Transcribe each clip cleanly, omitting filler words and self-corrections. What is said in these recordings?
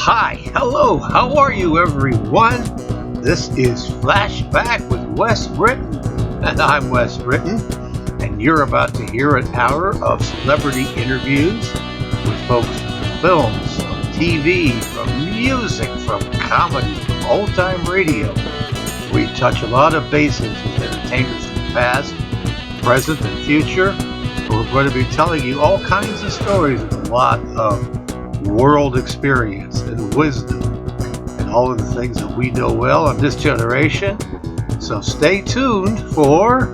Hi, hello, how are you everyone? This is Flashback with Wes Britton, and I'm Wes Britton, and you're about to hear an hour of celebrity interviews with folks from films, from TV, from music, from comedy, from old-time radio. We touch a lot of bases with entertainers from the past, present, and future, and we're going to be telling you all kinds of stories with a lot of world experience and wisdom and all of the things that we know well in this generation. So stay tuned for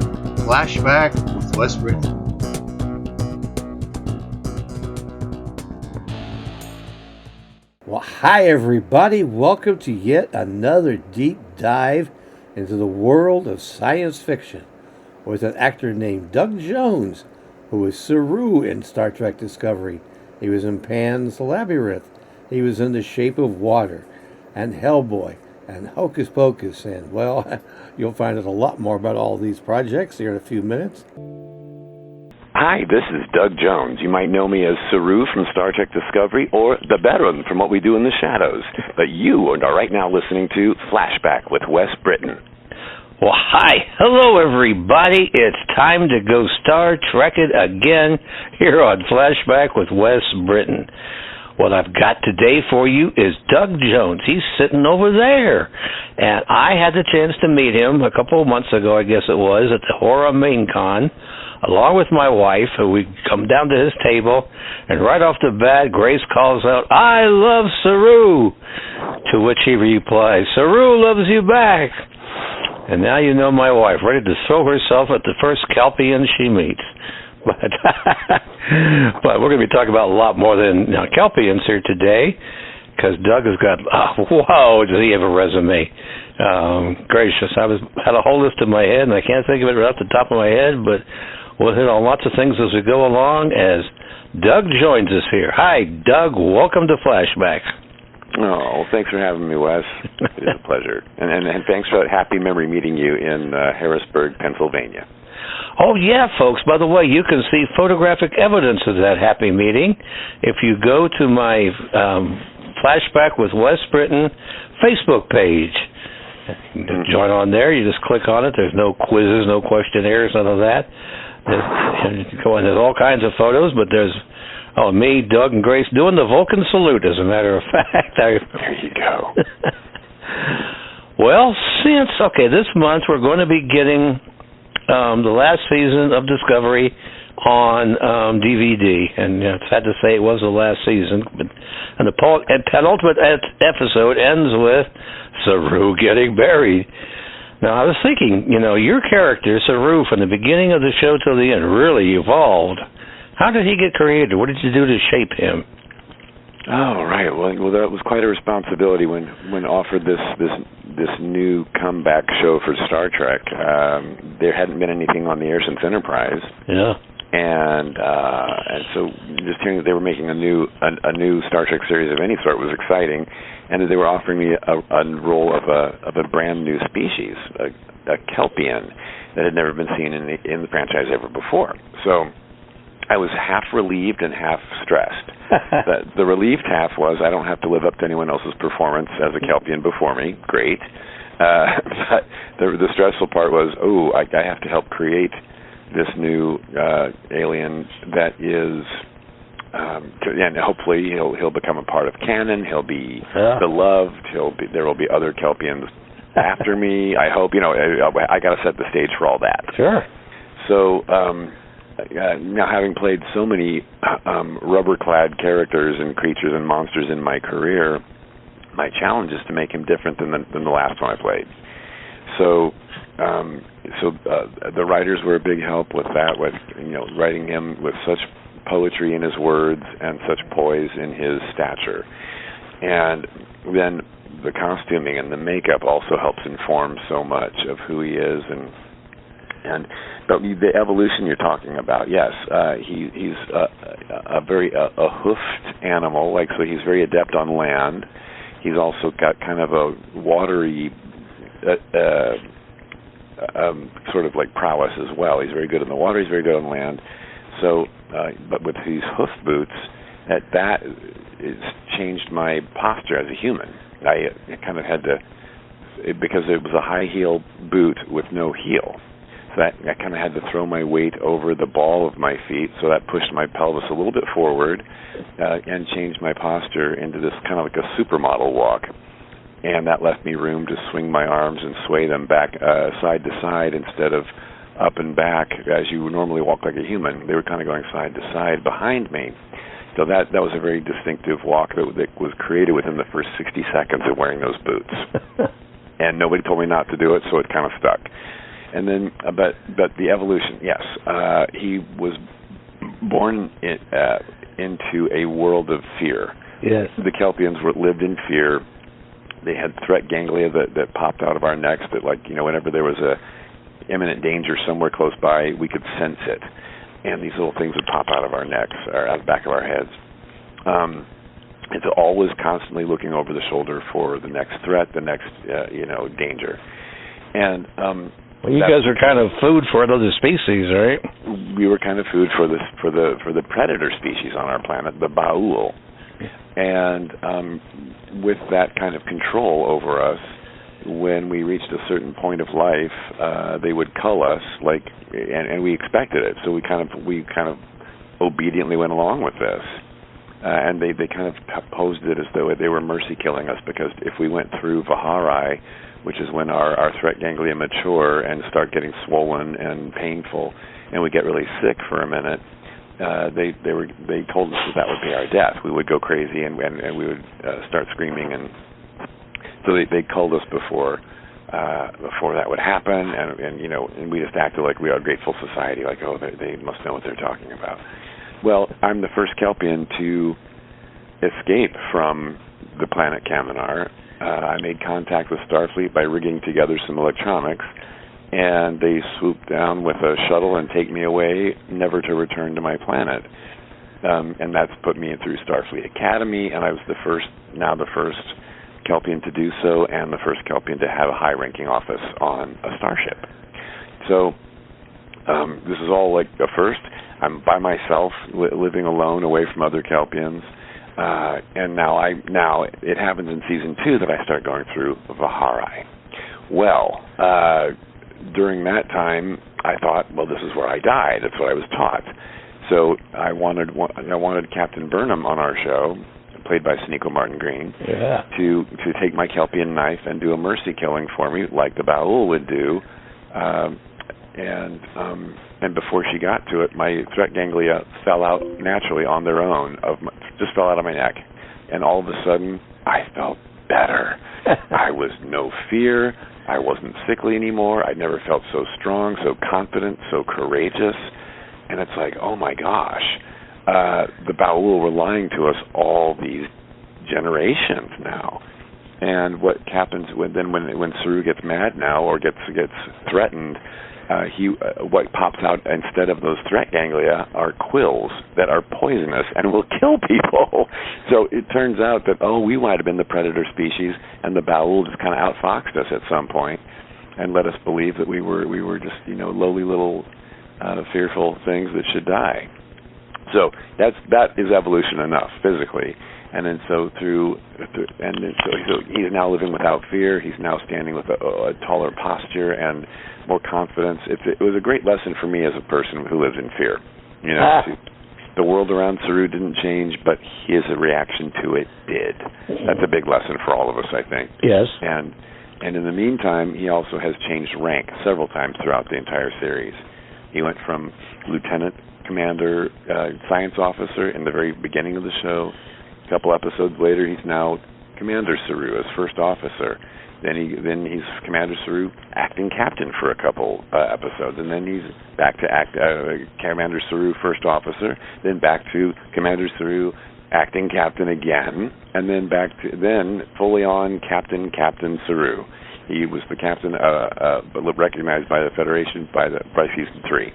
Flashback with Wes Britton. Well, hi everybody. Welcome to yet another deep dive into the world of science fiction with an actor named Doug Jones, who was Saru in Star Trek Discovery. He was in Pan's Labyrinth. He was in The Shape of Water and Hellboy and Hocus Pocus. And, well, you'll find out a lot more about all these projects here in a few minutes. Hi, this is Doug Jones. You might know me as Saru from Star Trek Discovery or the Baron from What We Do in the Shadows. But you are right now listening to Flashback with Wes Britton. Well, hi. Hello, everybody. It's time to go Star Trek it again here on Flashback with Wes Britton. What I've got today for you is Doug Jones. He's sitting over there. And I had the chance to meet him a couple of months ago, I guess it was, at the Horror Main Con, along with my wife, who we come down to his table, and right off the bat, Grace calls out, "I love Saru!" To which he replies, "Saru loves you back!" And now you know my wife, ready to throw herself at the first Kelpian she meets. But we're going to be talking about a lot more than Kelpians here today, because Doug has got, whoa, does he have a resume. Gracious, I had a whole list in my head, and I can't think of it right off the top of my head, but we'll hit on lots of things as we go along as Doug joins us here. Hi, Doug. Welcome to Flashback. Oh, thanks for having me, Wes. It's a pleasure. And thanks for that happy memory meeting you in Harrisburg, Pennsylvania. Oh, yeah, folks. By the way, you can see photographic evidence of that happy meeting if you go to my Flashback with Wes Britton Facebook page. Join on there. You just click on it. There's no quizzes, no questionnaires, none of that. There's all kinds of photos, but there's me, Doug, and Grace doing the Vulcan salute, as a matter of fact. There you go. Well, this month we're going to be getting the last season of Discovery on DVD. And it's sad to say it was the last season. And the penultimate episode ends with Saru getting buried. Now, I was thinking, your character, Saru, from the beginning of the show till the end, really evolved. How did he get created? What did you do to shape him? Oh, right. Well, that was quite a responsibility when offered this new comeback show for Star Trek. There hadn't been anything on the air since Enterprise. Yeah. And so just hearing that they were making a new Star Trek series of any sort was exciting, and that they were offering me a role of a brand new species, a Kelpian, that had never been seen in the franchise ever before. So I was half relieved and half stressed. The relieved half was I don't have to live up to anyone else's performance as a Kelpian before me. Great. But the stressful part was, I have to help create this new alien that is, and hopefully he'll become a part of canon. He'll be beloved. There will be other Kelpians after me. I hope. I got to set the stage for all that. Sure. So. Now, having played so many rubber-clad characters and creatures and monsters in my career, my challenge is to make him different than the last one I played. So the writers were a big help with that, with writing him with such poetry in his words and such poise in his stature. And then the costuming and the makeup also helps inform so much of who he is but the evolution you're talking about, yes, he's a hoofed animal, so he's very adept on land. He's also got kind of a watery sort of like prowess as well. He's very good in the water. He's very good on land. So, but with these hoof boots, that is changed my posture as a human. I kind of had to, because it was a high heel boot with no heel. So I kind of had to throw my weight over the ball of my feet, so that pushed my pelvis a little bit forward and changed my posture into this kind of like a supermodel walk. And that left me room to swing my arms and sway them back side to side instead of up and back as you would normally walk like a human. They were kind of going side to side behind me. So that was a very distinctive walk that was created within the first 60 seconds of wearing those boots. And nobody told me not to do it, so it kind of stuck. And then, but the evolution, yes. He was born into a world of fear. Yes. The Kelpians lived in fear. They had threat ganglia that popped out of our necks that, like, whenever there was a imminent danger somewhere close by, we could sense it. And these little things would pop out of our necks or out the back of our heads. It's always constantly looking over the shoulder for the next threat, the next, danger. And well, you guys are kind of food for another species, right? We were kind of food for the predator species on our planet, the Baul. And with that kind of control over us, when we reached a certain point of life, they would cull us, and we expected it. So we kind of obediently went along with this, and they kind of posed it as though they were mercy killing us, because if we went through Vihari, which is when our threat ganglia mature and start getting swollen and painful, and we get really sick for a minute, they told us that would be our death. We would go crazy and we would start screaming, and so they culled us before that would happen, and we just acted like we are a grateful society, like, oh, they must know what they're talking about. Well, I'm the first Kelpian to escape from the planet Kaminar. I made contact with Starfleet by rigging together some electronics, and they swooped down with a shuttle and take me away, never to return to my planet. And that's put me through Starfleet Academy, and I was the first Kelpian to do so, and the first Kelpian to have a high-ranking office on a starship. So this is all like a first. I'm by myself, living alone, away from other Kelpians. And now it happens in season 2 that I start going through Vihari. Well, during that time, I thought, well, this is where I die. That's what I was taught. So I wanted Captain Burnham on our show, played by Sonequa Martin Green, to take my Kelpian knife and do a mercy killing for me, like the Baul would do. And before she got to it, my threat ganglia fell out naturally on their own, just fell out of my neck. And all of a sudden, I felt better. I was no fear. I wasn't sickly anymore. I never felt so strong, so confident, so courageous. And it's like, oh my gosh, the Baul were lying to us all these generations now. And what happens when Saru gets mad now or gets threatened, what pops out instead of those threat ganglia are quills that are poisonous and will kill people. So it turns out that, we might have been the predator species, and the Baul just kind of outfoxed us at some point and let us believe that we were just lowly little fearful things that should die. So that is evolution enough physically. And then so he's now living without fear. He's now standing with a taller posture and more confidence. It was a great lesson for me as a person who lives in fear. The world around Saru didn't change, but his reaction to it did. That's a big lesson for all of us, I think. Yes. And in the meantime, he also has changed rank several times throughout the entire series. He went from lieutenant, commander, science officer in the very beginning of the show. A couple episodes later, he's now Commander Saru as first officer. Then he's Commander Saru, acting captain for a couple episodes, and then he's back to Commander Saru, first officer. Then back to Commander Saru, acting captain again, and then fully on Captain Saru. He was the captain, recognized by the Federation by season 3.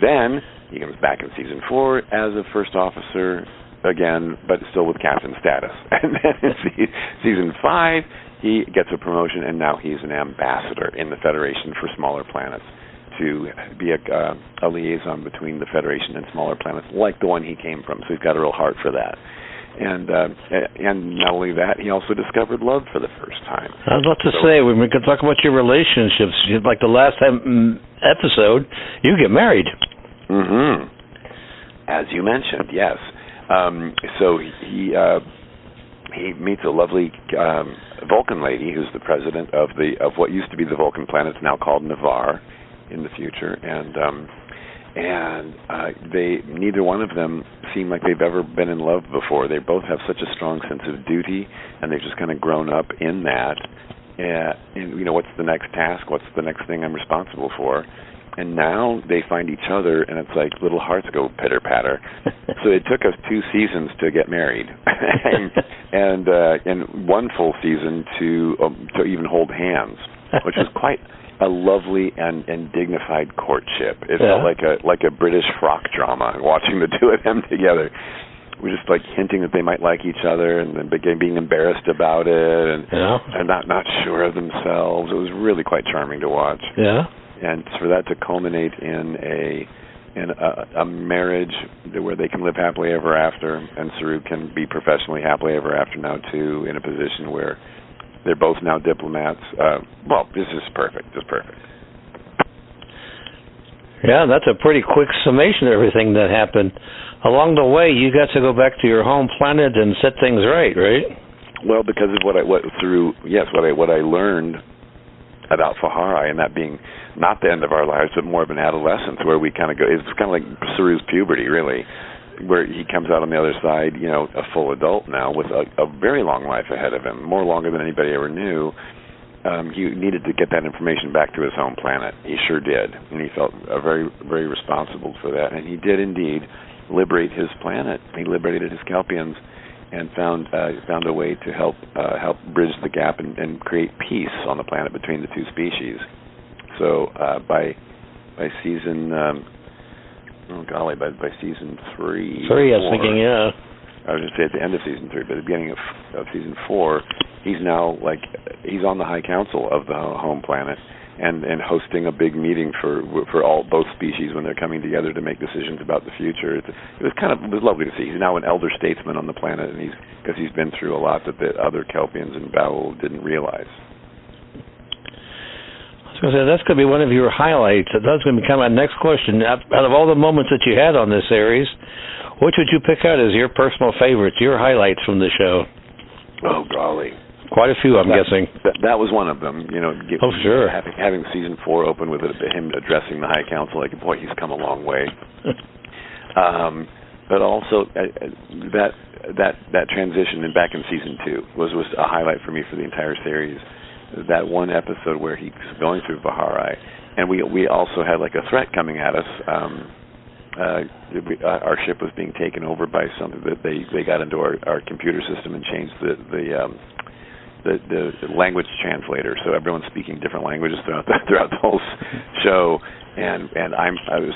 Then he comes back in season 4 as a first officer again, but still with captain status. And then in season 5, he gets a promotion, and now he's an ambassador in the Federation for smaller planets to be a liaison between the Federation and smaller planets, like the one he came from. So he's got a real heart for that. And not only that, he also discovered love for the first time. I was about to say, we could talk about your relationships. Like the last episode, you get married. Mm-hmm. As you mentioned, yes. So he meets a lovely Vulcan lady who's the president of what used to be the Vulcan planet. It's now called Navarre in the future, and they neither one of them seem like they've ever been in love before. They both have such a strong sense of duty, and they've just kind of grown up in that. And what's the next task? What's the next thing I'm responsible for? And now they find each other, and it's like little hearts go pitter patter. So it took us 2 seasons to get married, and one full season to even hold hands, which was quite a lovely and dignified courtship. It felt like a British frock drama, watching the two of them together. We're just like hinting that they might like each other, and then being embarrassed about it, and not sure of themselves. It was really quite charming to watch. Yeah. And for that to culminate in a marriage where they can live happily ever after, and Saru can be professionally happily ever after now too, in a position where they're both now diplomats. This is perfect. Just perfect. Yeah, that's a pretty quick summation of everything that happened. Along the way, you got to go back to your home planet and set things right? Well, because of what I learned about Fahari, and that being not the end of our lives, but more of an adolescence, where we kind of go. It's kind of like Saru's puberty, really, where he comes out on the other side, a full adult now with a very long life ahead of him, more longer than anybody ever knew. He needed to get that information back to his home planet. He sure did, and he felt very, very responsible for that. And he did indeed liberate his planet. He liberated his Kelpians, and found a way to help bridge the gap and create peace on the planet between the two species. So by season by season 3. 3, I was thinking, yeah. I was going to say at the end of season 3, but at the beginning of season 4, he's now he's on the High Council of the home planet, and hosting a big meeting for both species when they're coming together to make decisions about the future. It was lovely to see. He's now an elder statesman on the planet, and because he's been through a lot that the other Kelpians in Baul didn't realize. I was going to say, that's going to be one of your highlights. That's going to become my next question. Out of all the moments that you had on this series, which would you pick out as your personal favorites, your highlights from the show? Oh, golly. Quite a few, I'm guessing. That was one of them. Sure. Having season 4 open with him addressing the High Council, boy, he's come a long way. But also that transition and back in season 2 was a highlight for me for the entire series. That one episode where he's going through Bahari, and we also had a threat coming at us. Our ship was being taken over by something that they got into our computer system and changed the language translator, so everyone's speaking different languages throughout the whole show. And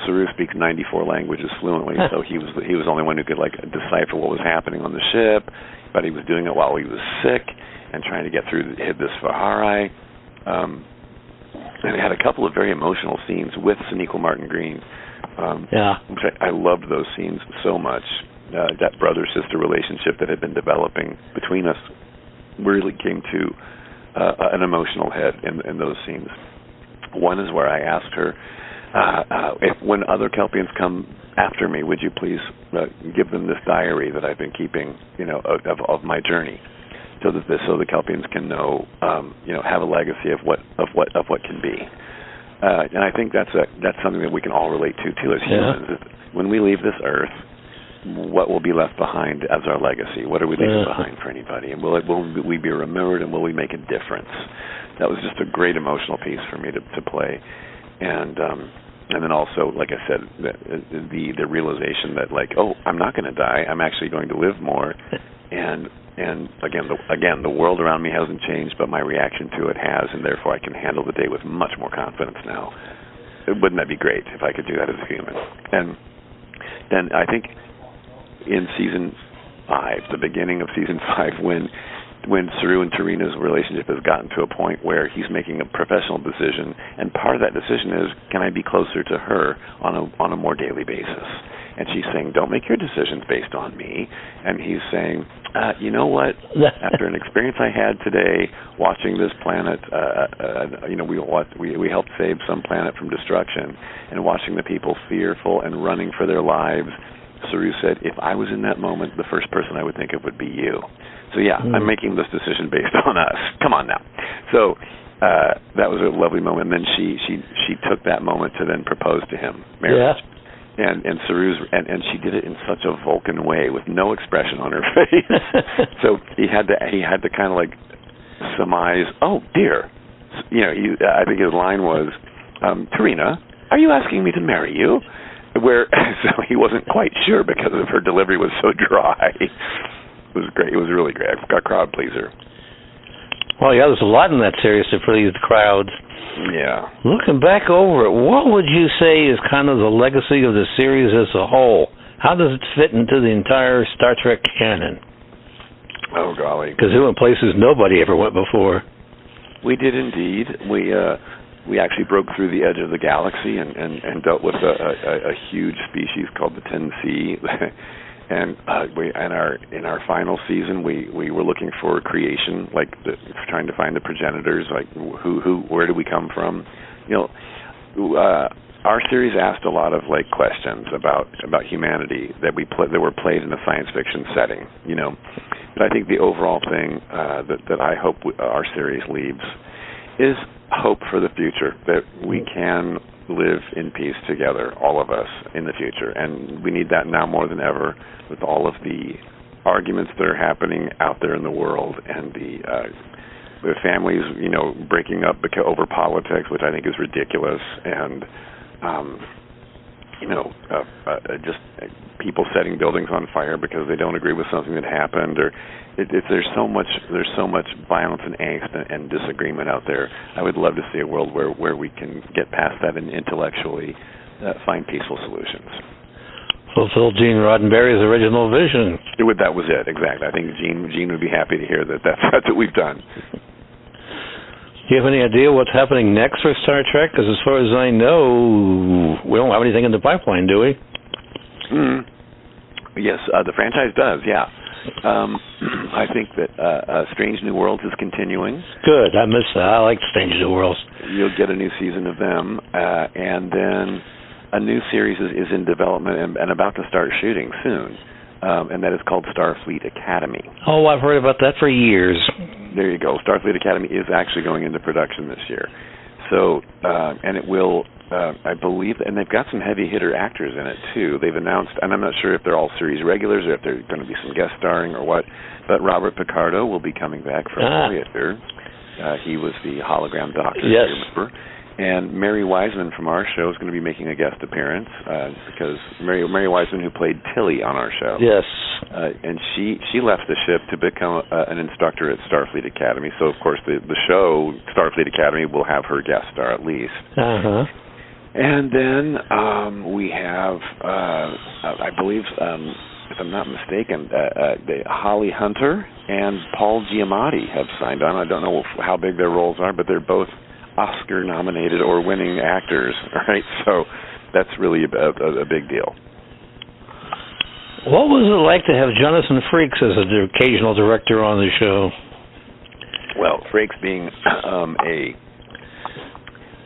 Saru speaks 94 languages fluently, so he was the only one who could decipher what was happening on the ship. But he was doing it while he was sick and trying to get through this Fahari. And it had a couple of very emotional scenes with Sonequa Martin Green. Which I loved those scenes so much. That brother-sister relationship that had been developing between us really came to an emotional head in those scenes. One is where I asked her, if when other Kelpians come after me, would you please give them this diary that I've been keeping, of my journey, so the Kelpians can know, have a legacy of what can be. And I think that's something that we can all relate to as humans. When we leave this earth, what will be left behind as our legacy? What are we leaving behind for anybody? And will we be remembered, and will we make a difference? That was just a great emotional piece for me to play. And then also, like I said, the realization that I'm not going to die. I'm actually going to live more. And again, the world around me hasn't changed, but my reaction to it has, and therefore I can handle the day with much more confidence now. Wouldn't that be great if I could do that as a human? And then I think in season 5, the beginning of season 5, when Saru and Tarina's relationship has gotten to a point where he's making a professional decision, and part of that decision is, can I be closer to her on a more daily basis? And she's saying, don't make your decisions based on me. And he's saying, you know what? After an experience I had today watching this planet, we helped save some planet from destruction, and watching the people fearful and running for their lives, Saru said, if I was in that moment, the first person I would think of would be you. So, yeah, I'm making this decision based on us. Come on now. So that was a lovely moment. And then she took that moment to then propose to him, marriage. Yeah. And Saru's and she did it in such a Vulcan way with no expression on her face. So he had to kind of like surmise, oh dear, I think his line was, Tarina, are you asking me to marry you? So he wasn't quite sure because of her delivery was so dry. It was great. It was really great. A crowd pleaser. Well, yeah, there's a lot in that series to please the crowds. Yeah. Looking back over it, what would you say is kind of the legacy of the series as a whole? How does it fit into the entire Star Trek canon? Oh, golly. Because it went places nobody ever went before. We did indeed. We actually broke through the edge of the galaxy and dealt with a huge species called the 10C. And in our final season, we were looking for creation, like trying to find the progenitors, like where do we come from? Our series asked a lot of like questions about humanity that were played in a science fiction setting, But I think the overall thing that I hope our series leaves is hope for the future, that we can live in peace together, all of us, in the future. And we need that now more than ever with all of the arguments that are happening out there in the world and the families, breaking up over politics, which I think is ridiculous, and just people setting buildings on fire because they don't agree with something that happened, or there's so much violence and angst and disagreement out there. I would love to see a world where we can get past that and intellectually find peaceful solutions. Fulfill Gene Roddenberry's original vision. That was it, exactly. I think Gene would be happy to hear that's what we've done. Do you have any idea what's happening next for Star Trek? Because as far as I know, we don't have anything in the pipeline, do we? Yes, the franchise does, yeah. I think that Strange New Worlds is continuing. Good, I miss that. I like Strange New Worlds. You'll get a new season of them, and then a new series is in development and about to start shooting soon, and that is called Starfleet Academy. Oh, I've heard about that for years. There you go. Starfleet Academy is actually going into production this year. So, and it will, I believe, and they've got some heavy hitter actors in it too. They've announced, and I'm not sure if they're all series regulars or if they're going to be some guest starring or what, but Robert Picardo will be coming back from Voyager. He was the hologram doctor, yes. If you remember. And Mary Wiseman from our show is going to be making a guest appearance because Mary Wiseman, who played Tilly on our show, yes, and she left the ship to become an instructor at Starfleet Academy. So of course the show Starfleet Academy will have her guest star at least. Uh-huh. And then we have, I believe, if I'm not mistaken, Holly Hunter and Paul Giamatti have signed on. I don't know how big their roles are, but they're both Oscar-nominated or winning actors, right? So that's really a big deal. What was it like to have Jonathan Frakes as an occasional director on the show? Well, Frakes being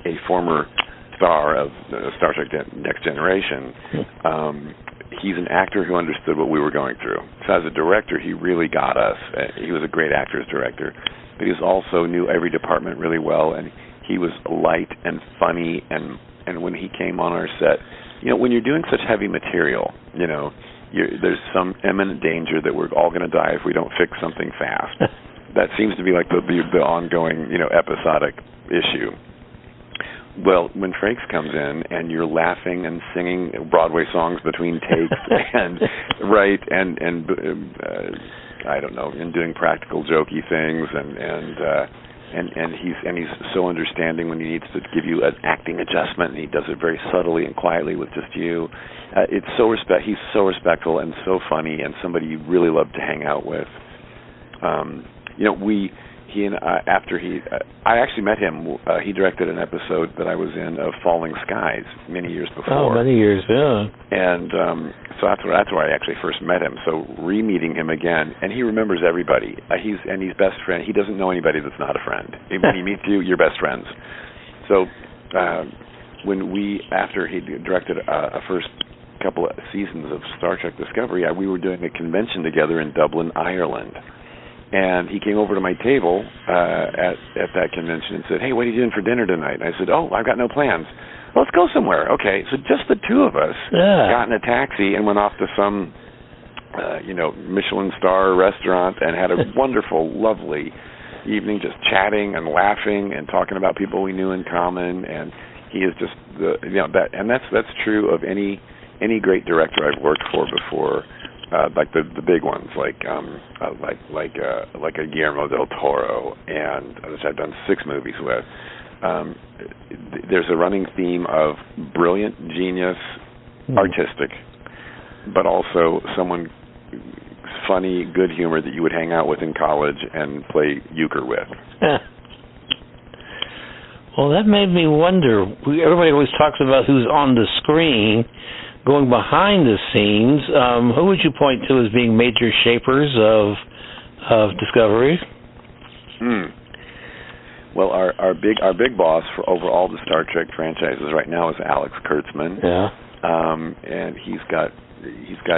a former star of Star Trek Next Generation, he's an actor who understood what we were going through. So as a director, he really got us. He was a great actor's director, but he also knew every department really well, and he was light and funny, and when he came on our set, when you're doing such heavy material, there's some imminent danger that we're all going to die if we don't fix something fast. That seems to be like the ongoing, episodic issue. Well, when Frakes comes in and you're laughing and singing Broadway songs between takes and I don't know, and doing practical jokey things and he's so understanding when he needs to give you an acting adjustment, and he does it very subtly and quietly with just you. He's so respectful and so funny, and somebody you really love to hang out with. he and I, I actually met him. He directed an episode that I was in of Falling Skies many years before. Oh, many years, yeah. And so that's where I actually first met him. So re-meeting him again, and he remembers everybody. He's best friend. He doesn't know anybody that's not a friend. When he meets you, you're best friends. So after he directed a first couple of seasons of Star Trek Discovery, we were doing a convention together in Dublin, Ireland. And he came over to my table at that convention and said, "Hey, what are you doing for dinner tonight?" And I said, "Oh, I've got no plans." "Well, let's go somewhere." Okay, so just the two of us got in a taxi and went off to some, Michelin star restaurant and had a wonderful, lovely evening, just chatting and laughing and talking about people we knew in common. And he is just that's true of any great director I've worked for before. Like the big ones, like a Guillermo del Toro, and which I've done 6 movies with. There's a running theme of brilliant, genius, artistic, but also someone funny, good humor that you would hang out with in college and play euchre with. Well, that made me wonder. Everybody always talks about who's on the screen. Going behind the scenes, who would you point to as being major shapers of Discovery? Well, our big boss for over all the Star Trek franchises right now is Alex Kurtzman. Yeah. And he's got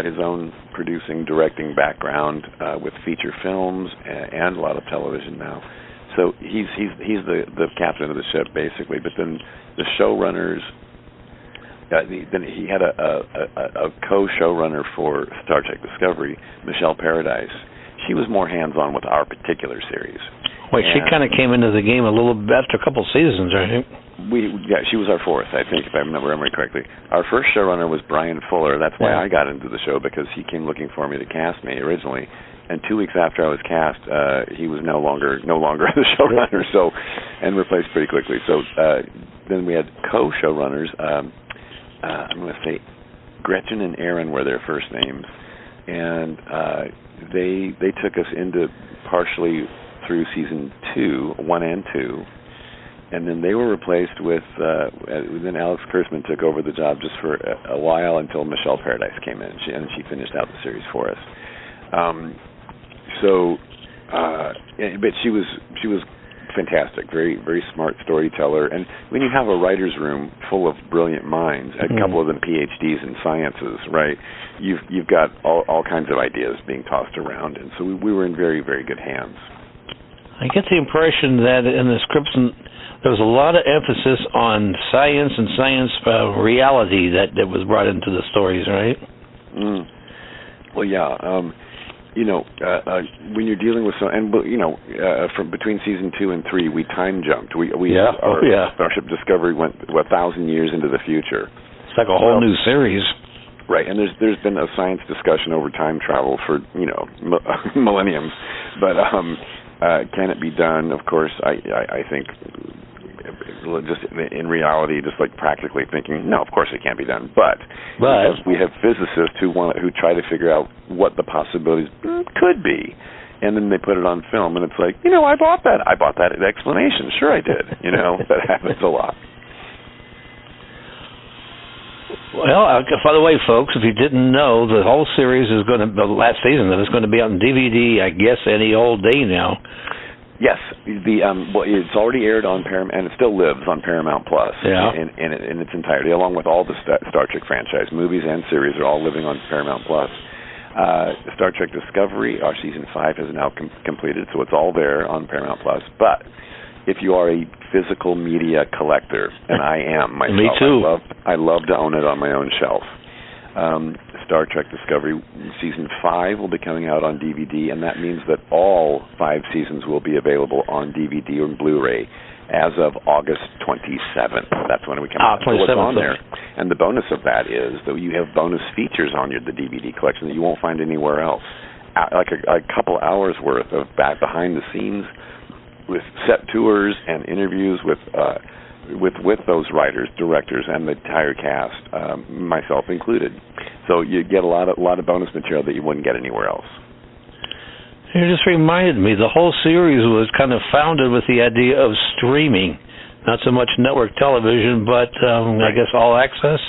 his own producing, directing background with feature films and a lot of television now. So he's the captain of the ship basically. But then the showrunners. Then he had a co-showrunner for Star Trek Discovery, Michelle Paradise. She was more hands-on with our particular series. Wait, she kind of came into the game a little bit after a couple seasons, right? She was our 4th, I think, if I remember correctly. Our first showrunner was Brian Fuller. That's why I got into the show, because he came looking for me to cast me originally. And 2 weeks after I was cast, he was no longer the showrunner, and replaced pretty quickly. So then we had co-showrunners. I'm going to say Gretchen and Aaron were their first names, and they took us into partially through season 1 and 2, and then they were replaced with. Then Alex Kurtzman took over the job just for a while until Michelle Paradise came in, and she finished out the series for us. But she was fantastic, very, very smart storyteller. And when you have a writer's room full of brilliant minds, a couple of them PhDs in sciences, right? You've got all kinds of ideas being tossed around, and so we were in very, very good hands. I get the impression that in the scripts there was a lot of emphasis on science and science reality that was brought into the stories, right? Well, yeah. When you're dealing with from between season 2 and 3, we time jumped. Starship Discovery went 1,000 years into the future. It's like a whole new series. Right, and there's been a science discussion over time travel for millenniums, but can it be done? Of course, I think just in reality, just like practically thinking, no, of course it can't be done. But we have physicists who try to figure out what the possibilities could be, and then they put it on film, and it's like, I bought that explanation. Sure, I did. That happens a lot. Well, by the way, folks, if you didn't know, the whole series is the last season of it is going to be on DVD, I guess, any old day now. Yes, it's already aired on Paramount, and it still lives on Paramount Plus in its entirety, along with all the Star Trek franchise movies and series are all living on Paramount Plus. Star Trek Discovery, our season 5 has now completed, so it's all there on Paramount Plus. But if you are a physical media collector, and I am myself, me too. I love to own it on my own shelf. Star Trek Discovery Season 5 will be coming out on DVD, and that means that all 5 seasons will be available on DVD and Blu-ray as of August 27th. That's when we come out. So what's on there? And the bonus of that is that you have bonus features on the DVD collection that you won't find anywhere else. Like a couple hours worth of behind the scenes with set tours and interviews with those writers, directors, and the entire cast, myself included. So you get a lot of bonus material that you wouldn't get anywhere else. You just reminded me, the whole series was kind of founded with the idea of streaming. Not so much network television, but I guess all access.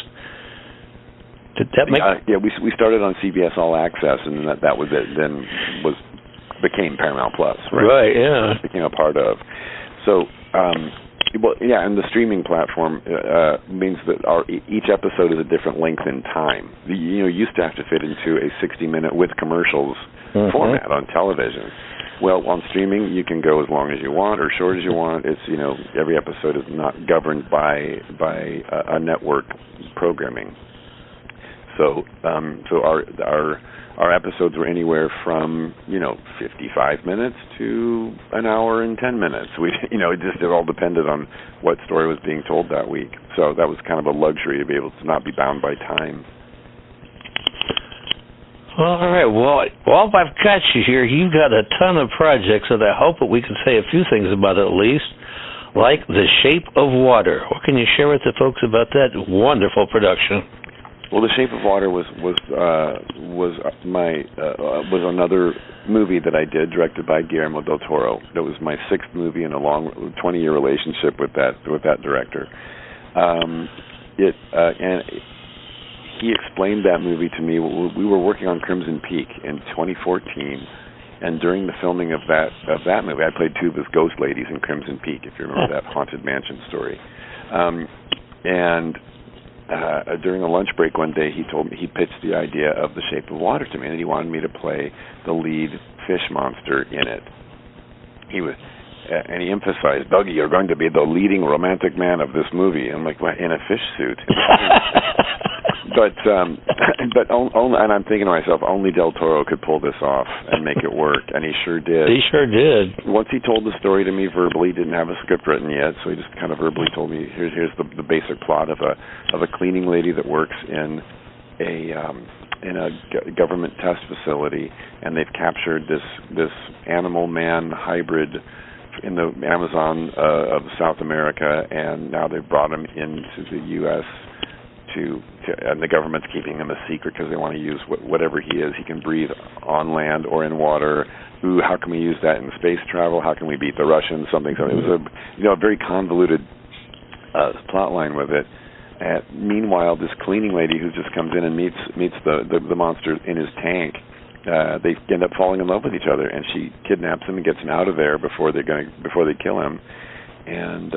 Did that make? Yeah, we started on CBS All Access, and that was it. Then became Paramount Plus, right? Right. Yeah. Became a part of. So, and the streaming platform means that each episode is a different length in time. You used to have to fit into a 60-minute with commercials format on television. Well, on streaming, you can go as long as you want or short as you want. It's every episode is not governed by a network programming. So our episodes were anywhere from 55 minutes to an hour and 10 minutes. It all depended on what story was being told that week. So that was kind of a luxury to be able to not be bound by time. All right. Well, while I've got you here, you've got a ton of projects that I hope that we can say a few things about at least, like The Shape of Water. What can you share with the folks about that wonderful production? Well, The Shape of Water was another movie that I did, directed by Guillermo del Toro. That was my 6th movie in a long 20-year relationship with that director. And he explained that movie to me. We were working on Crimson Peak in 2014, and during the filming of that movie, I played 2 of his ghost ladies in Crimson Peak, if you remember that haunted mansion story. During a lunch break one day, he pitched the idea of The Shape of Water to me, and he wanted me to play the lead fish monster in it. And he emphasized, "Dougie, you're going to be the leading romantic man of this movie." I'm like, "What, in a fish suit?" But and I'm thinking to myself, only Del Toro could pull this off and make it work, and he sure did. He sure did. Once he told the story to me verbally, he didn't have a script written yet, so he just kind of verbally told me, here's the basic plot of a cleaning lady that works in a government test facility, and they've captured this animal man hybrid in the Amazon of South America, and now they've brought him into the U.S. and the government's keeping him a secret because they want to use whatever he is. He can breathe on land or in water. Ooh, how can we use that in space travel? How can we beat the Russians? Something. It was a very convoluted plot line with it. Meanwhile, this cleaning lady who just comes in and meets the monster in his tank, they end up falling in love with each other, and she kidnaps him and gets him out of there before they kill him. And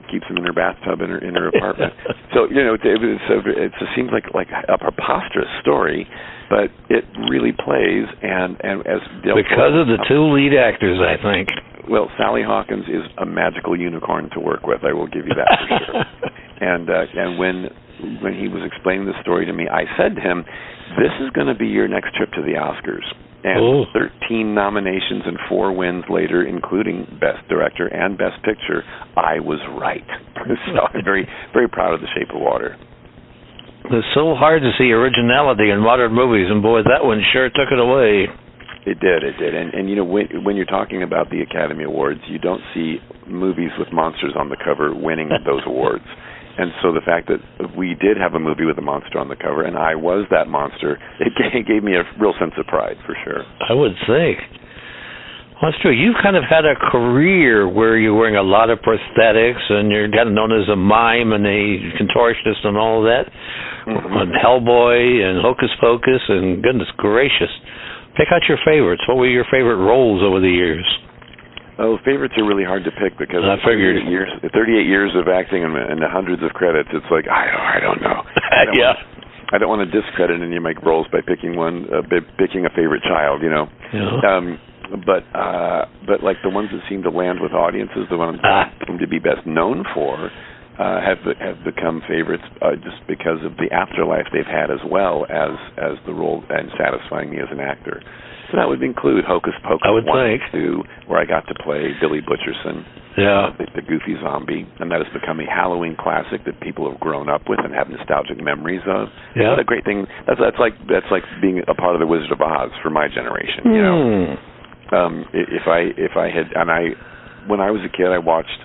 keeps him in her bathtub in her apartment. So it seems like a preposterous story, but it really plays. And as because of the 2 lead actors, I think. Well, Sally Hawkins is a magical unicorn to work with. I will give you that for sure. And when he was explaining the story to me, I said to him, "This is going to be your next trip to the Oscars." And 13 nominations and 4 wins later, including Best Director and Best Picture, I was right. So I'm very, very proud of The Shape of Water. It's so hard to see originality in modern movies, and boy, that one sure took it away. It did. And when you're talking about the Academy Awards, you don't see movies with monsters on the cover winning those awards. And so the fact that we did have a movie with a monster on the cover, and I was that monster, it gave me a real sense of pride, for sure. I would think. Well, that's true. You've kind of had a career where you're wearing a lot of prosthetics, and you're kind of known as a mime and a contortionist and all of that. On Hellboy and Hocus Pocus, and goodness gracious. Pick out your favorites. What were your favorite roles over the years? Oh, favorites are really hard to pick because I figured 38 years of acting and hundreds of credits. It's like I don't know. I don't want to discredit any of my roles by picking picking a favorite child, Yeah. But like the ones that seem to land with audiences, the ones that seem to be best known for, have become favorites just because of the afterlife they've had as well as the role and satisfying me as an actor. So that would include Hocus Pocus 1 and 2, where I got to play Billy Butcherson, the goofy zombie, and that has become a Halloween classic that people have grown up with and have nostalgic memories of. Yeah. What a great thing! That's like being a part of the Wizard of Oz for my generation. You know, when I was a kid, I watched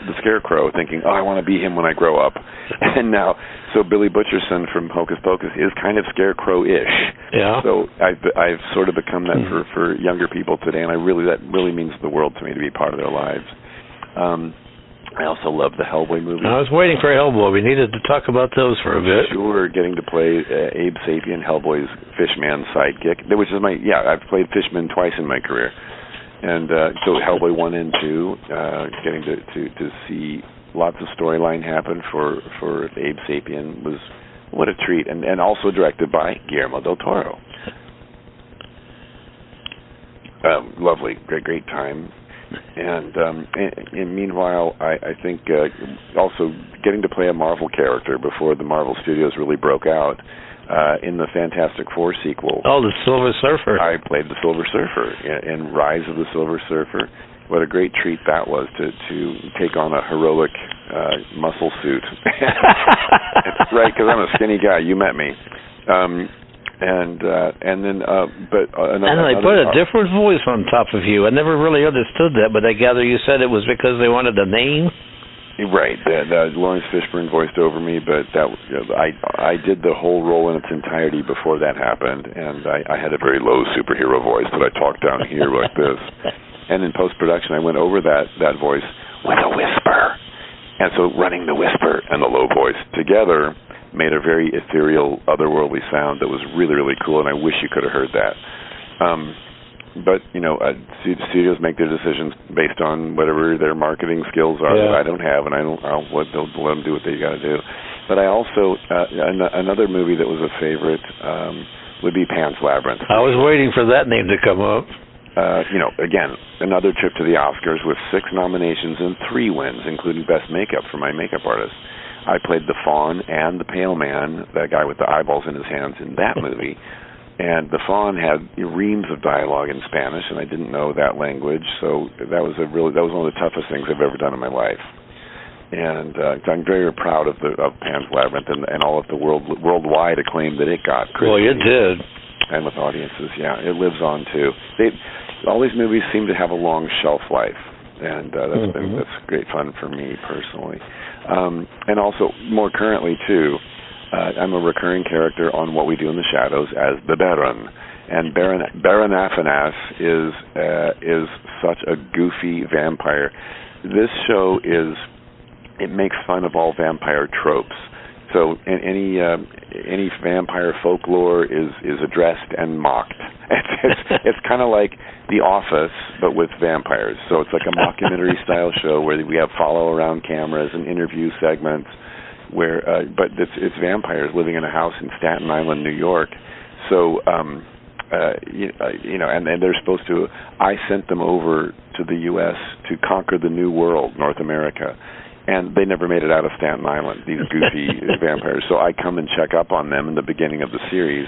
The Scarecrow, thinking, I want to be him when I grow up. And now, so Billy Butcherson from Hocus Pocus is kind of Scarecrow-ish. Yeah. So I've sort of become that for younger people today, and that really means the world to me to be part of their lives. I also love the Hellboy movies. I was waiting for Hellboy. We needed to talk about those for a bit. Sure, getting to play Abe Sapien, Hellboy's Fishman sidekick, which is I've played Fishman twice in my career. And so Hellboy 1 and 2, getting to see lots of storyline happen for Abe Sapien was what a treat. And also directed by Guillermo del Toro. Lovely, great time. And meanwhile, I think also getting to play a Marvel character before the Marvel Studios really broke out in the Fantastic Four sequel. Oh, the Silver Surfer. I played the Silver Surfer in Rise of the Silver Surfer. What a great treat that was to take on a heroic muscle suit. Right, because I'm a skinny guy. You met me. And then they put a different voice on top of you. I never really understood that, but I gather you said it was because they wanted a name. Right. Lawrence Fishburne voiced over me, but I did the whole role in its entirety before that happened, and I had a very low superhero voice that I talked down here like this. And in post-production, I went over that voice with a whisper. And so running the whisper and the low voice together made a very ethereal, otherworldly sound that was really, really cool, and I wish you could have heard that. But, studios make their decisions based on whatever their marketing skills are that I don't have, and I'll let them do what they got to do. But I also, another movie that was a favorite would be Pan's Labyrinth. I was waiting for that name to come up. Again, another trip to the Oscars with 6 nominations and 3 wins, including Best Makeup for my makeup artist. I played the Faun and the Pale Man, that guy with the eyeballs in his hands in that movie. And the Faun had reams of dialogue in Spanish, and I didn't know that language, so that was one of the toughest things I've ever done in my life. And I'm very proud of Pan's Labyrinth and all of the worldwide acclaim that it got. Well, you did. And with audiences, it lives on too. All these movies seem to have a long shelf life, and that's great fun for me personally. And also, more currently, too, I'm a recurring character on What We Do in the Shadows as the Baron. And Baron Afanas is such a goofy vampire. This show it makes fun of all vampire tropes. So any vampire folklore is addressed and mocked. It's kind of like The Office, but with vampires. So it's like a mockumentary style show where we have follow around cameras and interview segments, but it's vampires living in a house in Staten Island, New York. So and they're supposed to. I sent them over to the U.S. to conquer the New World, North America. And they never made it out of Staten Island, these goofy vampires. So I come and check up on them in the beginning of the series,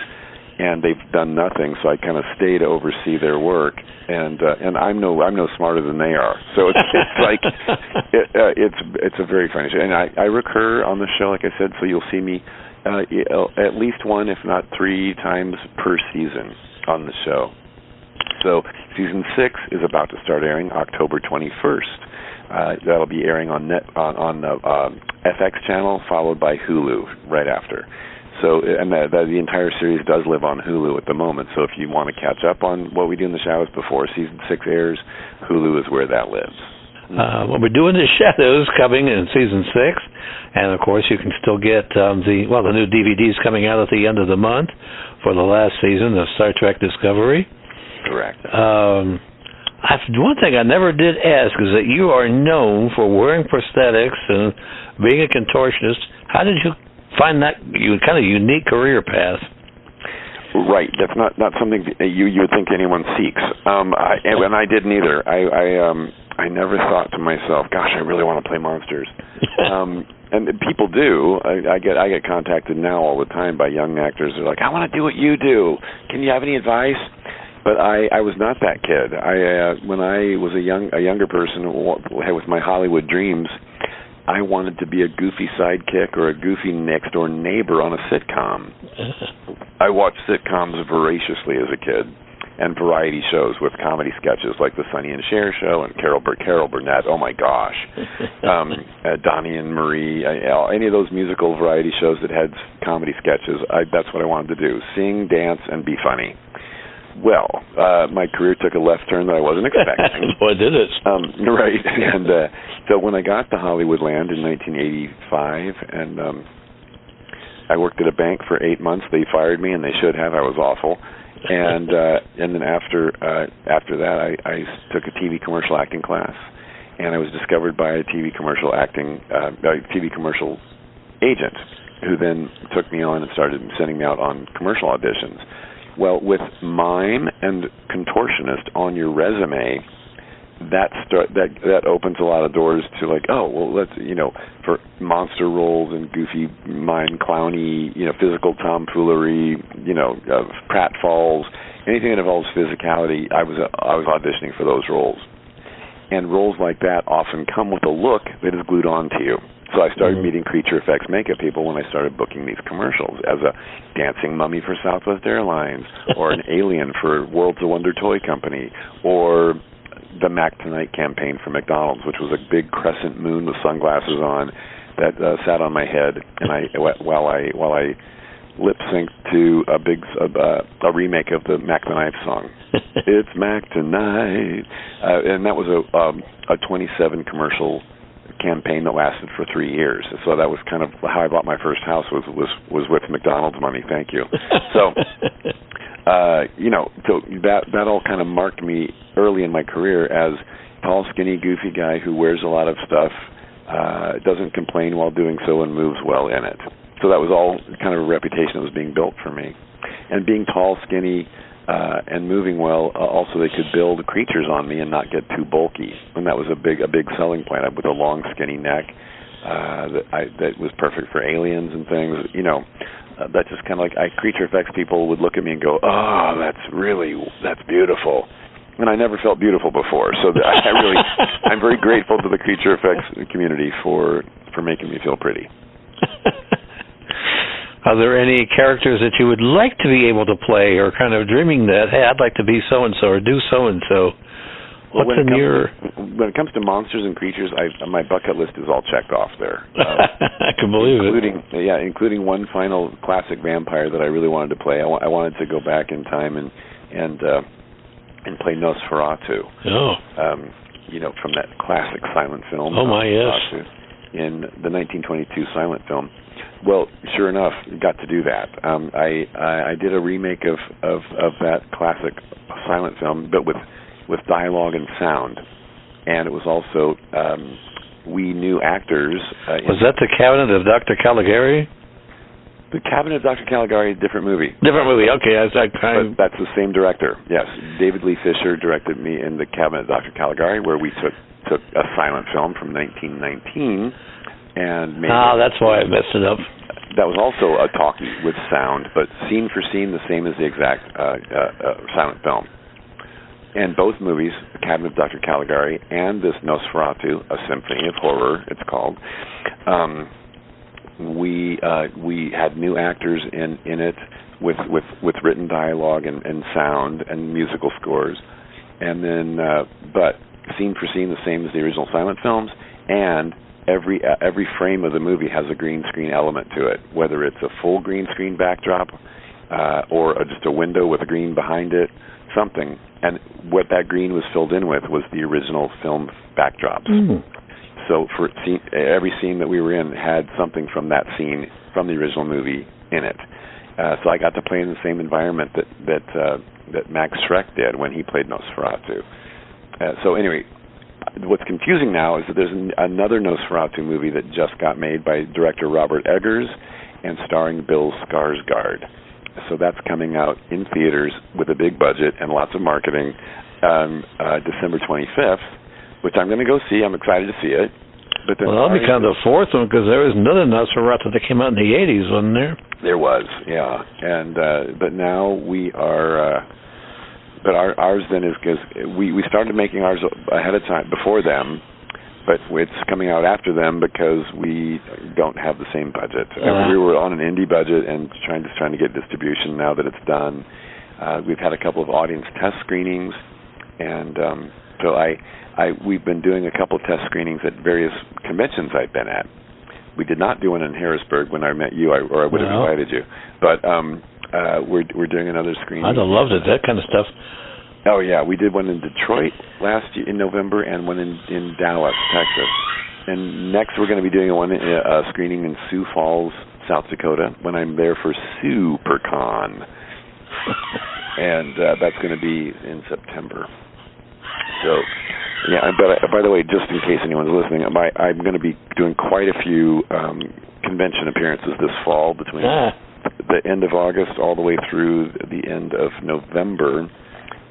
and they've done nothing. So I kind of stay to oversee their work, and I'm no smarter than they are. So it's a very funny show, and I recur on the show, like I said. So you'll see me at least 1, if not 3 times per season on the show. So season 6 is about to start airing October 21st. That'll be airing on the FX channel, followed by Hulu right after. So, and the entire series does live on Hulu at the moment. So, if you want to catch up on What We Do in the Shadows before season 6 airs, Hulu is where that lives. What We Do in the Shadows coming in season 6, and of course you can still get the new DVDs coming out at the end of the month for the last season of Star Trek Discovery. Correct. One thing I never did ask is that you are known for wearing prosthetics and being a contortionist. How did you find that kind of unique career path? Right, that's not something you would think anyone seeks, and I didn't either. I never thought to myself, "Gosh, I really want to play monsters." And people do. I get contacted now all the time by young actors. They're like, "I want to do what you do. Can you have any advice?" But I was not that kid. When I was a younger person with my Hollywood dreams, I wanted to be a goofy sidekick or a goofy next-door neighbor on a sitcom. I watched sitcoms voraciously as a kid, and variety shows with comedy sketches like the Sonny and Cher show and Carol Burnett. Oh my gosh, Donnie and Marie. Any of those musical variety shows that had comedy sketches. That's what I wanted to do: sing, dance, and be funny. Well, my career took a left turn that I wasn't expecting. Boy, did it. Right. And so when I got to Hollywoodland in 1985, and I worked at a bank for 8 months, they fired me, and they should have. I was awful. And then after that, I took a TV commercial acting class, and I was discovered by a TV commercial agent, who then took me on and started sending me out on commercial auditions. Well, with mime and contortionist on your resume, that opens a lot of doors to like, oh, well, let's, for monster roles and goofy mime, clowny, physical tomfoolery, pratfalls, anything that involves physicality. I was auditioning for those roles, and roles like that often come with a look that is glued onto you. So I started meeting creature effects makeup people when I started booking these commercials as a dancing mummy for Southwest Airlines, or an alien for Worlds of Wonder Toy Company, or the Mac Tonight campaign for McDonald's, which was a big crescent moon with sunglasses on that sat on my head, and while I lip synced to a remake of the Mac the Knife song. It's Mac Tonight, and that was a 27 commercial campaign that lasted for 3 years. So that was kind of how I bought my first house, was with McDonald's money. Thank you. So so that all kind of marked me early in my career as tall, skinny, goofy guy who wears a lot of stuff, doesn't complain while doing so, and moves well in it. So that was all kind of a reputation that was being built for me. And being tall, skinny, and moving well, also they could build creatures on me and not get too bulky, and that was a big selling point. With a long, skinny neck that was perfect for aliens and things. That just kind of like creature effects people would look at me and go, "Oh, that's beautiful," and I never felt beautiful before. So I'm very grateful to the creature effects community for making me feel pretty. Are there any characters that you would like to be able to play, or kind of dreaming that, hey, I'd like to be so-and-so or do so-and-so? When it comes to monsters and creatures, my bucket list is all checked off there. I can believe it. Including one final classic vampire that I really wanted to play. I wanted to go back in time and play Nosferatu. Oh. From that classic silent film. Oh, my, yes. In the 1922 silent film. Well, sure enough, got to do that. I did a remake of that classic silent film, but with dialogue and sound, and it was also we knew actors. Was that The Cabinet of Dr. Caligari? The Cabinet of Dr. Caligari, different movie. Different movie. Okay, but that's the same director. Yes, David Lee Fisher directed me in The Cabinet of Dr. Caligari, where we took a silent film from 1919. And that's why I messed it up. That was also a talkie with sound, but scene for scene the same as the exact silent film. And both movies, The Cabinet of Dr. Caligari and this Nosferatu, A Symphony of Horror, it's called, we had new actors in it with written dialogue and sound and musical scores, and then but scene for scene the same as the original silent films, and every frame of the movie has a green screen element to it, whether it's a full green screen backdrop or just a window with a green behind it, something. And what that green was filled in with was the original film backdrops. Mm. So for every scene that we were in had something from that scene from the original movie in it. So I got to play in the same environment that Max Schreck did when he played Nosferatu. So anyway, what's confusing now is that there's another Nosferatu movie that just got made by director Robert Eggers and starring Bill Skarsgård. So that's coming out in theaters with a big budget and lots of marketing December 25th, which I'm going to go see. I'm excited to see it. But then that'll become the fourth one, because there was another Nosferatu that came out in the 80s, wasn't there? There was, yeah. And but now we are... But ours then is, because we started making ours ahead of time, before them, but it's coming out after them because we don't have the same budget. We were on an indie budget and trying to get distribution now that it's done. We've had a couple of audience test screenings, and so we've been doing a couple of test screenings at various conventions I've been at. We did not do one in Harrisburg when I met you, or I would have invited you. But we're doing another screening. I'd have loved it, that kind of stuff. Oh, yeah. We did one in Detroit last year in November and one in Dallas, Texas. And next we're going to be doing a screening in Sioux Falls, South Dakota, when I'm there for SuperCon. And that's going to be in September. So, yeah, but by the way, just in case anyone's listening, I'm going to be doing quite a few convention appearances this fall between the end of August all the way through the end of November.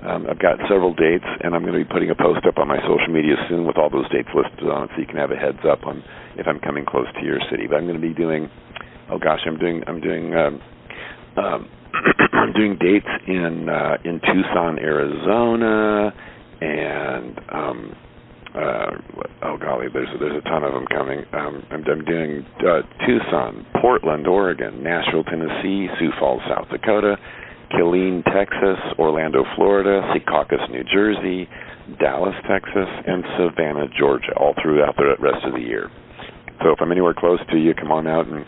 I've got several dates, and I'm going to be putting a post up on my social media soon with all those dates listed on it, so you can have a heads up on if I'm coming close to your city. But I'm going to be doing, I'm doing dates in Tucson, Arizona, and oh golly, there's a ton of them coming. I'm doing Tucson, Portland, Oregon, Nashville, Tennessee, Sioux Falls, South Dakota, Killeen, Texas, Orlando, Florida, Secaucus, New Jersey, Dallas, Texas, and Savannah, Georgia, all throughout the rest of the year. So if I'm anywhere close to you, come on out and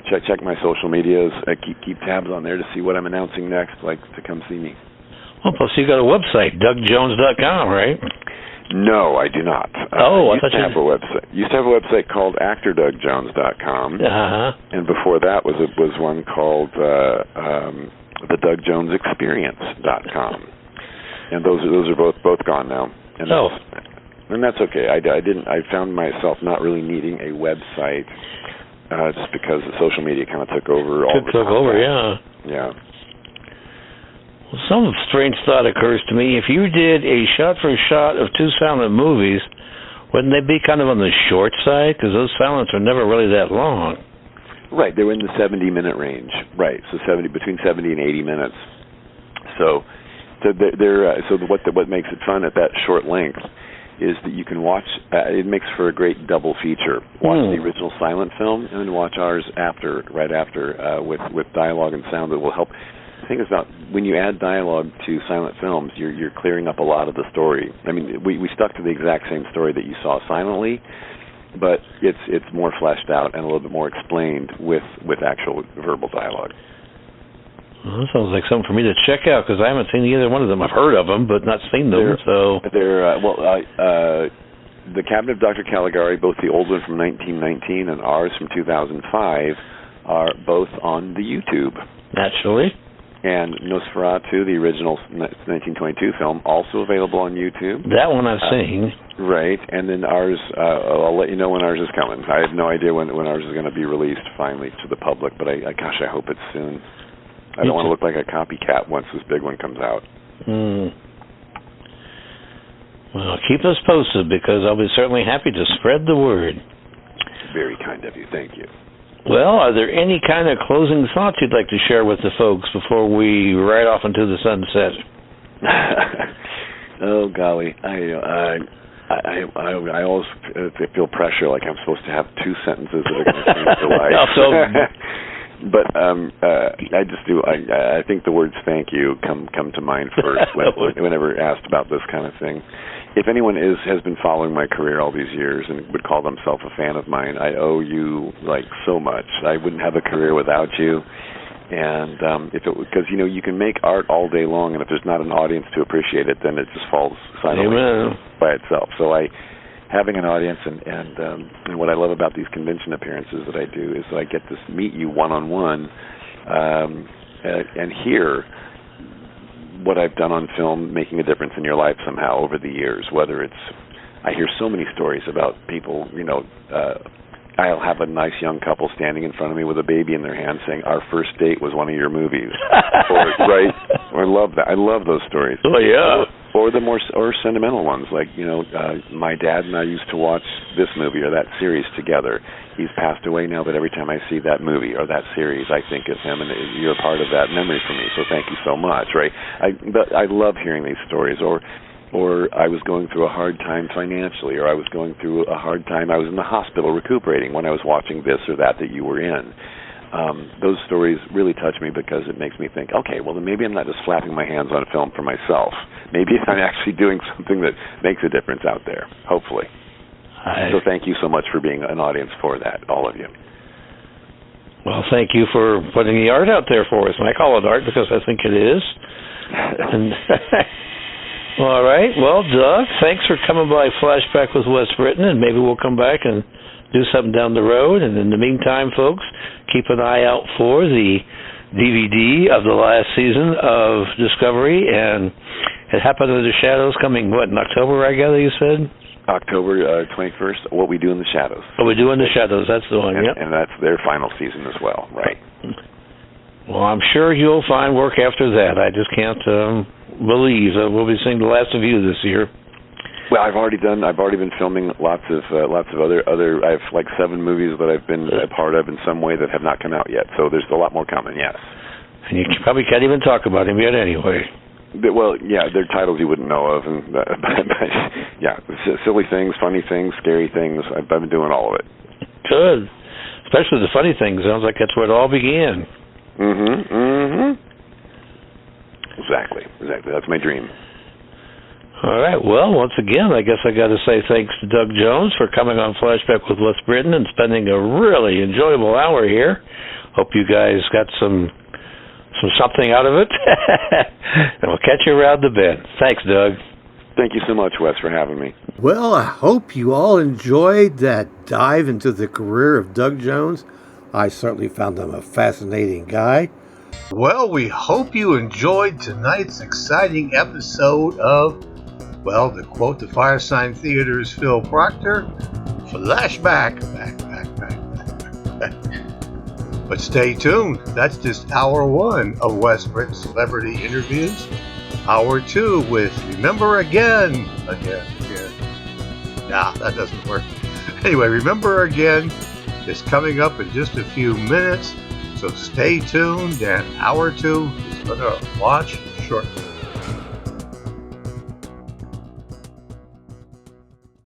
check my social medias. Keep tabs on there to see what I'm announcing next, like to come see me. Well, plus you got a website, DougJones.com, right? No, I do not. I thought you have a website. Used to have a website called ActorDougJones.com, and before that was one called TheDougJonesExperience.com, and those are both gone now. And that's okay. I found myself not really needing a website just because the social media kind of took over all the time. Took over, yeah. Yeah. Well, some strange thought occurs to me. If you did a shot-for-shot of two silent movies, wouldn't they be kind of on the short side? Because those silents are never really that long. Right, they're in the 70-minute range. Right, so between 70 and 80 minutes. So what makes it fun at that short length is that you can watch. It makes for a great double feature. Watch the original silent film and then watch ours right after, with dialogue and sound that will help. The thing is about when you add dialogue to silent films, you're clearing up a lot of the story. I mean, we stuck to the exact same story that you saw silently, but it's more fleshed out and a little bit more explained with actual verbal dialogue. Well, that sounds like something for me to check out because I haven't seen either one of them. I've heard of them, but not seen them. The Cabinet of Dr. Caligari, both the old one from 1919 and ours from 2005, are both on the YouTube. Naturally. And Nosferatu, the original 1922 film, also available on YouTube. That one I've seen. Right, and then ours, I'll let you know when ours is coming. I have no idea when ours is going to be released finally to the public, but I hope it's soon. I don't want to look like a copycat once this big one comes out. Well, keep us posted because I'll be certainly happy to spread the word. Very kind of you. Thank you. Well, are there any kind of closing thoughts you'd like to share with the folks before we ride off into the sunset? Oh golly, I always feel pressure, like I'm supposed to have two sentences that are going to change your life. But I just do. I think the words "thank you" come to mind first whenever asked about this kind of thing. If anyone has been following my career all these years and would call themselves a fan of mine, I owe you like so much. I wouldn't have a career without you. And because you can make art all day long, and if there's not an audience to appreciate it, then it just falls silently by itself. So having an audience and what I love about these convention appearances that I do is that I get to meet you one-on-one and hear what I've done on film making a difference in your life somehow over the years. Whether I hear so many stories about people, I'll have a nice young couple standing in front of me with a baby in their hand saying, "Our first date was one of your movies." Right? I love that. I love those stories. Oh, yeah. Or the more sentimental ones, like, my dad and I used to watch this movie or that series together. He's passed away now, but every time I see that movie or that series, I think of him, and you're part of that memory for me, so thank you so much, right? But I love hearing these stories. Or I was going through a hard time financially, or I was going through a hard time. I was in the hospital recuperating when I was watching this or that you were in. those stories really touch me because it makes me think, okay, well, then maybe I'm not just flapping my hands on a film for myself. Maybe I'm actually doing something that makes a difference out there, hopefully. So thank you so much for being an audience for that, all of you. Well, thank you for putting the art out there for us. And I call it art because I think it is. And all right. Well, Doug, thanks for coming by Flashback with Wes Britton, and maybe we'll come back and do something down the road. And in the meantime, folks, keep an eye out for the DVD of the last season of Discovery, and It Happened in the Shadows coming, in October, I gather you said? October 21st, What We Do in the Shadows. What We Do in the Shadows, that's the one, yep. And that's their final season as well, right. Well, I'm sure you'll find work after that. I just can't believe that we'll be seeing the last of you this year. Well, I've already been filming lots of other. I have like 7 movies that I've been a part of in some way that have not come out yet. So there's a lot more coming. Yes. And you probably can't even talk about him yet, anyway. Well, yeah, they're titles you wouldn't know of, and yeah, silly things, funny things, scary things. I've been doing all of it. Good, especially the funny things. Sounds like that's where it all began. Exactly. That's my dream. All right. Well, once again, I guess I got to say thanks to Doug Jones for coming on Flashback with Wes Britton and spending a really enjoyable hour here. Hope you guys got some something out of it. And we'll catch you around the bend. Thanks, Doug. Thank you so much, Wes, for having me. Well, I hope you all enjoyed that dive into the career of Doug Jones. I certainly found him a fascinating guy. Well, we hope you enjoyed tonight's exciting episode of, well, to quote the Firesign Theater's Phil Proctor, Flashback. Back. But stay tuned. That's just hour 1 of Wes Britton's celebrity interviews. Hour 2 with Remember Again. Nah, that doesn't work. Anyway, Remember Again is coming up in just a few minutes. So stay tuned, and hour 2 is going to launch shortly.